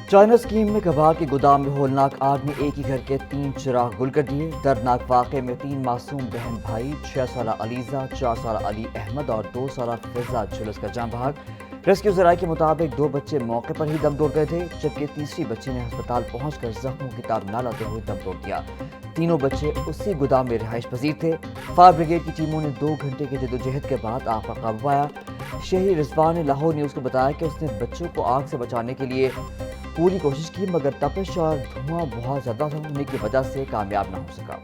China scheme میں کباڑ کے گودام میں ہولناک آگ نے ایک ہی گھر کے 3 چراغ گل کر دیے۔ دردناک واقعے میں 3 معصوم بہن بھائی 6 سالہ علیزہ، 4 سالہ علی احمد اور 2 سالہ فضا جھلس کر جاں بحق۔ ریسکیو ذرائع کے مطابق 2 بچے موقع پر ہی دم توڑ گئے تھے، جبکہ تیسری بچی نے ہسپتال پہنچ کر زخموں کی تاب نہ لاتے ہوئے دم توڑ دیا۔ تینوں بچے اسی گودام میں رہائش پذیر تھے۔ فائر بریگیڈ کی ٹیموں نے 2 گھنٹے کی جدوجہد کے بعد آگ پر قابو پایا۔ شہری رضوان نے لاہور نیوز کو بتایا کہ اس نے بچوں کو آگ سے بچانے کے لیے پوری کوشش کی، مگر تپش اور دھواں بہت زیادہ ہونے کی وجہ سے کامیاب نہ ہو سکا۔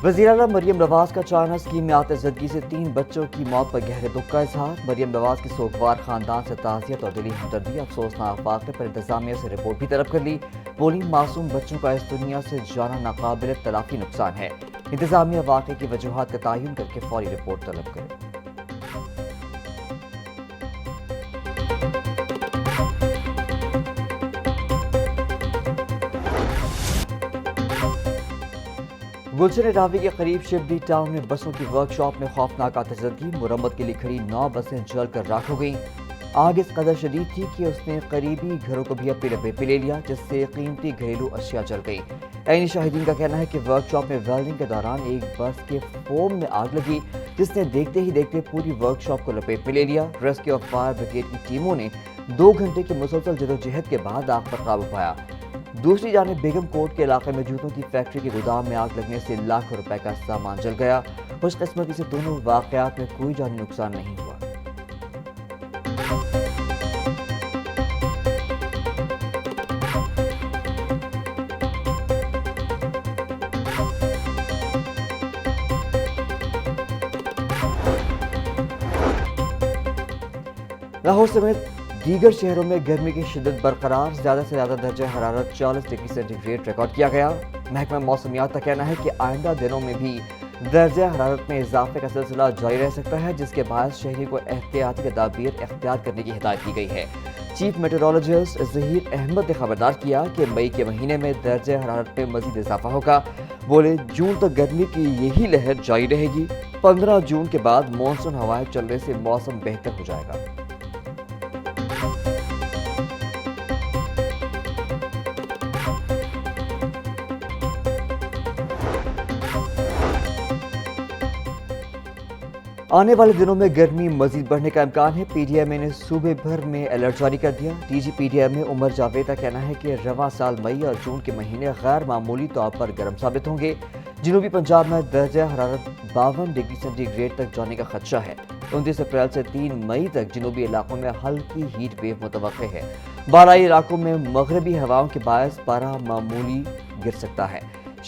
وزیراعلیٰ مریم نواز کا چائنا اسکیم میں آتے زدگی سے 3 بچوں کی موت پر گہرے دکھ کا اظہار۔ مریم نواز کی سوگوار خاندان سے تعزیت اور دلی ہمدردی۔ افسوسناک واقعے پر انتظامیہ سے رپورٹ بھی طلب کر لی۔ بولی معصوم بچوں کا اس دنیا سے جانا ناقابل تلافی نقصان ہے۔ انتظامیہ واقعے کی وجوہات کا تعین کر کے فوری رپورٹ طلب کرے۔ گلشن راوی کے قریب شبلی ٹاؤن میں بسوں کی ورک شاپ میں خوفناک آتش زدگی۔ مرمت کے لیے کھڑی 9 بسیں جل کر راکھ ہو گئیں۔ آگ اس قدر شدید تھی کہ اس نے قریبی گھروں کو بھی اپنی لپیٹ میں لے لیا، جس سے قیمتی گھریلو اشیاء جل گئی۔ عینی شاہدین کا کہنا ہے کہ ورک شاپ میں ویلڈنگ کے دوران ایک بس کے فوم میں آگ لگی، جس نے دیکھتے ہی دیکھتے پوری ورک شاپ کو لپیٹ میں لے لیا۔ ریسکیو اور فائر بریگیڈ کی ٹیموں نے 2 گھنٹے کی مسلسل جدوجہد کے بعد آگ پر قابو پایا۔ دوسری جانب بیگم کوٹ کے علاقے میں جوتوں کی فیکٹری کے گودام میں آگ لگنے سے لاکھوں روپے کا سامان جل گیا۔ خوش قسمتی سے دونوں واقعات میں کوئی جانی نقصان نہیں ہوا۔ لاہور سمیت دیگر شہروں میں گرمی کی شدت برقرار، زیادہ سے زیادہ درجہ حرارت 40 ڈگری سینٹی گریڈ ریکارڈ کیا گیا۔ محکمہ موسمیات کا کہنا ہے کہ آئندہ دنوں میں بھی درجہ حرارت میں اضافے کا سلسلہ جاری رہ سکتا ہے، جس کے باعث شہری کو احتیاطی تدابیر اختیار کرنے کی ہدایت دی گئی ہے۔ چیف میٹرولوجسٹ ظہیر احمد نے خبردار کیا کہ مئی کے مہینے میں درجہ حرارت میں مزید اضافہ ہوگا۔ بولے جون تک گرمی کی یہی لہر جاری رہے گی۔ 15 جون کے بعد مانسون ہوائیں چلنے سے موسم بہتر ہو جائے گا۔ آنے والے دنوں میں گرمی مزید بڑھنے کا امکان ہے۔ پی ڈی ایم اے نے صوبے بھر میں الرٹ جاری کر دیا۔ D G P D M A Umar Javed کا کہنا ہے کہ رواں سال مئی اور جون کے مہینے غیر معمولی طور پر گرم ثابت ہوں گے۔ جنوبی پنجاب میں درجہ حرارت 52 ڈگری سینٹی گریڈ تک جانے کا خدشہ ہے۔ 29 اپریل سے 3 مئی تک جنوبی علاقوں میں ہلکی ہیٹ ویو متوقع ہے۔ بالائی علاقوں میں مغربی ہواؤں کے باعث پارہ معمولی گر سکتا ہے۔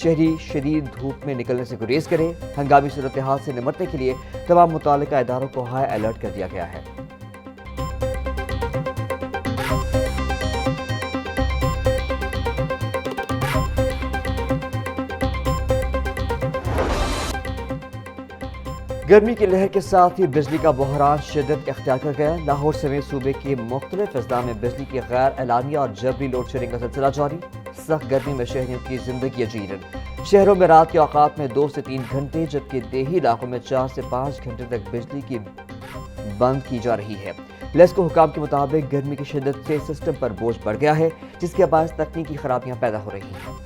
شہری شدید دھوپ میں نکلنے سے گریز کرے۔ ہنگامی صورتحال سے نمٹنے کے لیے تمام متعلقہ اداروں کو ہائی الرٹ کر دیا گیا ہے۔ گرمی کی لہر کے ساتھ ہی بجلی کا بحران شدت اختیار کر گیا۔ لاہور سمیت صوبے کے مختلف اضلاع میں بجلی کی غیر اعلانیہ اور جبری لوڈ شیڈنگ کا سلسلہ جاری۔ سخت گرمی میں شہریوں کی زندگی اجیرن۔ شہروں میں رات کے اوقات میں 2 سے 3 گھنٹے، جبکہ دیہی علاقوں میں 4 سے 5 گھنٹے تک بجلی کی بند کی جا رہی ہے۔ لیسکو حکام کے مطابق گرمی کی شدت سے سسٹم پر بوجھ بڑھ گیا ہے، جس کے باعث تکنیکی خرابیاں پیدا ہو رہی ہیں۔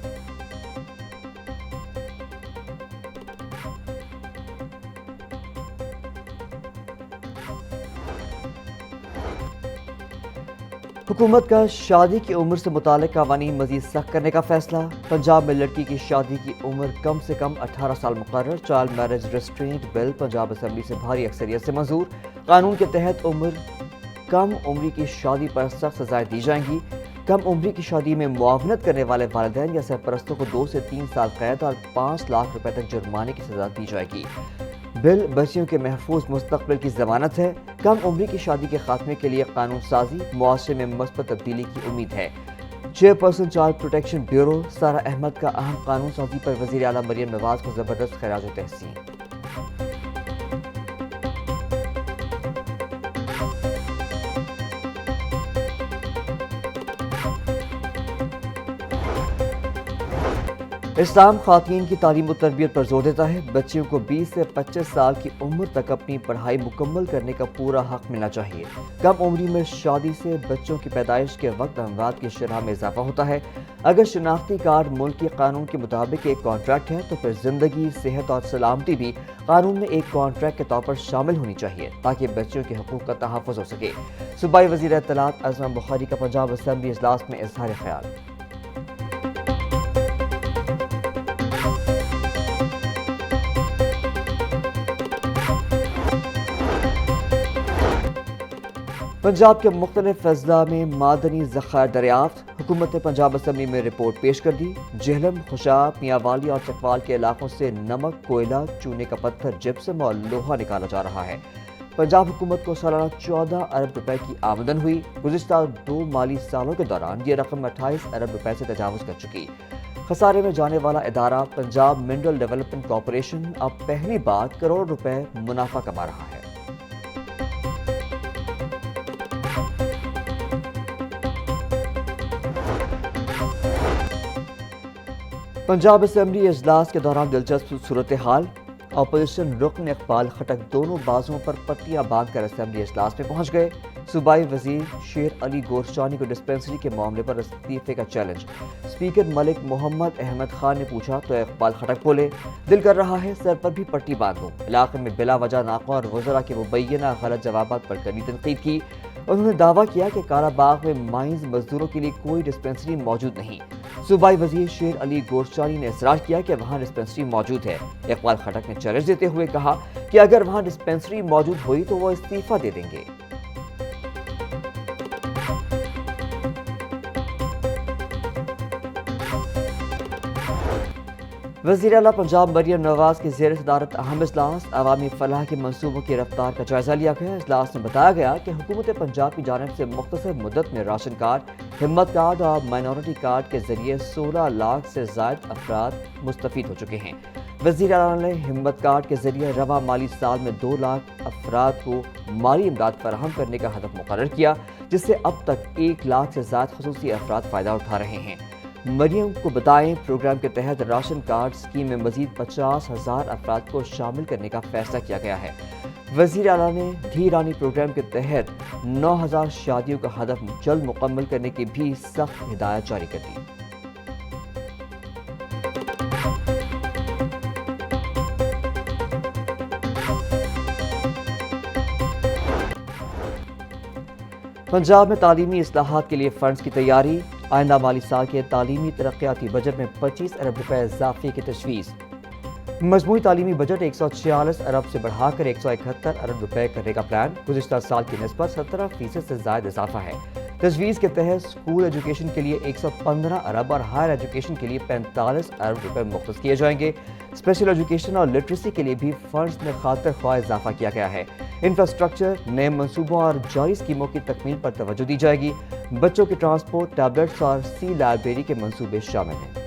حکومت کا شادی کی عمر سے متعلق قوانین مزید سخت کرنے کا فیصلہ۔ پنجاب میں لڑکی کی شادی کی عمر کم سے کم 18 سال مقرر۔ چائلڈ میرج ریسٹرینٹ بل پنجاب اسمبلی سے بھاری اکثریت سے منظور۔ قانون کے تحت کم عمری کی شادی پر سخت سزائیں دی جائیں گی۔ کم عمری کی شادی میں معاونت کرنے والے والدین یا سرپرستوں کو 2 سے 3 سال قید اور 5 لاکھ روپے تک جرمانے کی سزا دی جائے گی۔ بل بچیوں کے محفوظ مستقبل کی ضمانت ہے۔ کم عمری کی شادی کے خاتمے کے لیے قانون سازی، معاشرے میں مثبت تبدیلی کی امید ہے۔ Chairperson child protection bureau Sara Ahmed کا اہم قانون سازی پر وزیر اعلیٰ مریم نواز کو زبردست خراج تحسین۔ اسلام خواتین کی تعلیم و تربیت پر زور دیتا ہے۔ بچیوں کو 20 سے 25 سال کی عمر تک اپنی پڑھائی مکمل کرنے کا پورا حق ملنا چاہیے۔ کم عمری میں شادی سے بچوں کی پیدائش کے وقت اموات کی شرح میں اضافہ ہوتا ہے۔ اگر شناختی کارڈ ملکی قانون کے مطابق ایک کانٹریکٹ ہے تو پھر زندگی، صحت اور سلامتی بھی قانون میں ایک کانٹریکٹ کے طور پر شامل ہونی چاہیے تاکہ بچوں کے حقوق کا تحفظ ہو سکے۔ صوبائی وزیر اطلاعات اعظم بخاری کا پنجاب اسمبلی اجلاس میں اظہار خیال۔ پنجاب کے مختلف اضلاع میں معدنی ذخائر دریافت۔ حکومت نے پنجاب اسمبلی میں رپورٹ پیش کر دی۔ جہلم، خوشاب، میاں والی اور چکوال کے علاقوں سے نمک، کوئلہ، چونے کا پتھر، جپسم اور لوہا نکالا جا رہا ہے۔ پنجاب حکومت کو سالانہ 14 ارب روپے کی آمدن ہوئی۔ گزشتہ 2 مالی سالوں کے دوران یہ رقم 28 ارب روپے سے تجاوز کر چکی۔ خسارے میں جانے والا ادارہ پنجاب منرل ڈیولپمنٹ کارپوریشن اب پہلی بار کروڑ روپے منافع کما رہا ہے۔ پنجاب اسمبلی اجلاس کے دوران دلچسپ صورتحال۔ اپوزیشن رکن اقبال خٹک دونوں بازوؤں پر پٹیاں باندھ کر اسمبلی اجلاس میں پہنچ گئے۔ صوبائی وزیر شیر علی گورشانی کو ڈسپنسری کے معاملے پر استعفے کا چیلنج۔ اسپیکر ملک محمد احمد خان نے پوچھا تو اقبال خٹک بولے، دل کر رہا ہے سر پر بھی پٹی باندھ دوں۔ علاقے میں بلا وجہ ناقہ اور وزراء کے مبینہ غلط جوابات پر کڑی تنقید کی۔ انہوں نے دعویٰ کیا کہ کالا باغ میں مائنز مزدوروں کے لیے کوئی ڈسپنسری موجود نہیں۔ صوبائی وزیر شیر علی گورشانی نے اصرار کیا کہ وہاں ڈسپنسری موجود ہے۔ اقبال خٹک نے چیلنج دیتے ہوئے کہا کہ اگر وہاں ڈسپنسری موجود ہوئی تو وہ استعفیٰ دے دیں گے۔ وزیر اعلیٰ پنجاب مریم نواز کی زیر صدارت اہم اجلاس۔ عوامی فلاح کے منصوبوں کی رفتار کا جائزہ لیا گیا۔ اجلاس میں بتایا گیا کہ حکومت پنجاب کی جانب سے مختصر مدت میں راشن کارڈ، ہمت کارڈ اور مائنورٹی کارڈ کے ذریعے 16 لاکھ سے زائد افراد مستفید ہو چکے ہیں۔ وزیر اعلیٰ نے ہمت کارڈ کے ذریعے رواں مالی سال میں 2 لاکھ افراد کو مالی امداد فراہم کرنے کا ہدف مقرر کیا، جس سے اب تک 1 لاکھ سے زائد خصوصی افراد فائدہ اٹھا رہے ہیں۔ مریم کو بتائیں پروگرام کے تحت راشن کارڈ اسکیم میں مزید 50,000 افراد کو شامل کرنے کا فیصلہ کیا گیا ہے۔ وزیر اعلیٰ نے دھی رانی پروگرام کے تحت 9,000 شادیوں کا ہدف جلد مکمل کرنے کی بھی سخت ہدایت جاری کر دی۔ پنجاب میں تعلیمی اصلاحات کے لیے فنڈز کی تیاری۔ آئندہ مالی سال کے تعلیمی ترقیاتی بجٹ میں 25 ارب روپے اضافے کی تجویز۔ مجموعی تعلیمی بجٹ 146 ارب سے بڑھا کر 171 ارب روپے کرنے کا پلان۔ گزشتہ سال کی نسبت 17% سے زائد اضافہ ہے۔ تجویز کے تحت اسکول ایجوکیشن کے لیے 115 ارب اور ہائر ایجوکیشن کے لیے 45 ارب روپے مختص کیے جائیں گے۔ اسپیشل ایجوکیشن اور لٹریسی کے لیے بھی فنڈز میں خاطر خواہ اضافہ کیا گیا ہے۔ انفراسٹرکچر، نئے منصوبوں اور جاری اسکیموں کی تکمیل پر توجہ دی جائے گی۔ بچوں کے ٹرانسپورٹ، ٹیبلٹس اور سی لائبریری کے منصوبے شامل ہیں۔